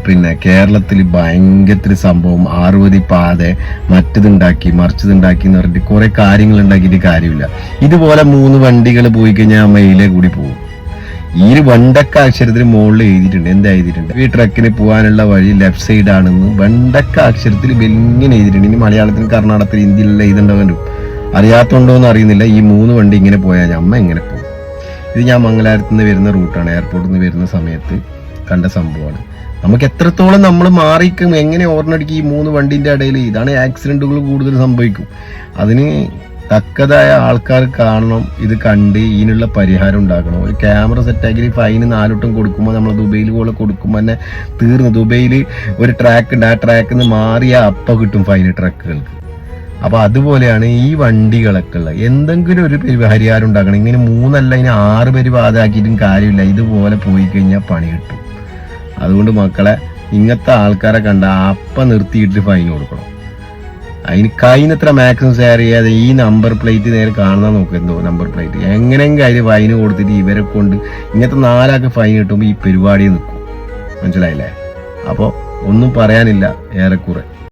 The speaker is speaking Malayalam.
പിന്നെ കേരളത്തിൽ ഭയങ്കര സംഭവം 60 പാത മറ്റതുണ്ടാക്കി മറിച്ചതുണ്ടാക്കി എന്ന് പറഞ്ഞിട്ട് കുറെ കാര്യങ്ങൾ ഉണ്ടാക്കിയിട്ട് കാര്യമില്ല. ഇതുപോലെ 3 വണ്ടികൾ പോയി കഴിഞ്ഞാൽ മയിലെ കൂടി പോകും. ഈ വെണ്ടക്ക അക്ഷരത്തിന് മുകളിൽ എഴുതിയിട്ടുണ്ട്. എന്താ എഴുതിയിട്ടുണ്ട്? ഈ ട്രക്കിന് പോകാനുള്ള വഴി ലെഫ്റ്റ് സൈഡ് ആണെന്ന് വെണ്ടക്ക അക്ഷരത്തിൽ വെല്ലിങ്ങനെ എഴുതിയിട്ടുണ്ട്. ഇനി മലയാളത്തിൽ കർണാടകത്തിൽ ഹിന്ദിയിലുള്ള എഴുതുണ്ടവരും അറിയാത്തോണ്ടോ എന്ന് അറിയുന്നില്ല. ഈ 3 വണ്ടി ഇങ്ങനെ പോയാൽ അമ്മ എങ്ങനെ പോകും? ഇത് ഞാൻ മംഗലാപുരത്ത് നിന്ന് വരുന്ന റൂട്ടാണ്. എയർപോർട്ടിൽ നിന്ന് വരുന്ന സമയത്ത് കണ്ട സംഭവമാണ്. നമുക്ക് എത്രത്തോളം നമ്മൾ മാറിക്കും എങ്ങനെ ഓർണടിക്കും ഈ 3 വണ്ടിന്റെ ഇടയിൽ. ഇതാണ് ആക്സിഡന്റുകൾ കൂടുതൽ സംഭവിക്കും. അതിന് തക്കതായ ആൾക്കാർ കാണണം, ഇത് കണ്ട് ഇതിനുള്ള പരിഹാരം ഉണ്ടാക്കണം. ഒരു ക്യാമറ സെറ്റാക്കി ഫൈന് 4 വട്ടം കൊടുക്കുമ്പോൾ നമ്മൾ ദുബൈയിൽ പോലെ കൊടുക്കുമ്പോൾ തന്നെ തീർന്നു. ദുബൈയിൽ ഒരു ട്രാക്ക് ഉണ്ട്, ആ ട്രാക്കിൽ നിന്ന് മാറിയ അപ്പ കിട്ടും ഫൈന് ട്രക്കുകൾക്ക്. അപ്പൊ അതുപോലെയാണ് ഈ വണ്ടികളൊക്കെ ഉള്ളത്. എന്തെങ്കിലും ഒരു പരിഹാരം ഉണ്ടാക്കണം. ഇങ്ങനെ 3 അല്ല ഇനി 6 പേര് പാതാക്കിയിട്ടും കാര്യമില്ല. ഇതുപോലെ പോയി കഴിഞ്ഞാൽ പണി കിട്ടും. അതുകൊണ്ട് മക്കളെ, ഇങ്ങനത്തെ ആൾക്കാരെ കണ്ട അപ്പ നിർത്തിയിട്ട് ഫൈൻ കൊടുക്കണം. അതിന് കഴിയുന്നത്ര മാക്സിമം ഷെയർ ചെയ്യാതെ ഈ നമ്പർ പ്ലേറ്റ് നേരെ കാണാൻ നോക്കുന്നുണ്ടോ? നമ്പർ പ്ലേറ്റ് എങ്ങനെയെങ്കിലും അതിന് ഫൈന് കൊടുത്തിട്ട് ഇവരെ കൊണ്ട് ഇങ്ങനത്തെ 4 ആൾക്ക് ഫൈൻ കിട്ടുമ്പോൾ ഈ പരിപാടി നിൽക്കും. മനസ്സിലായില്ലേ? അപ്പോൾ ഒന്നും പറയാനില്ല ഏറെക്കുറെ.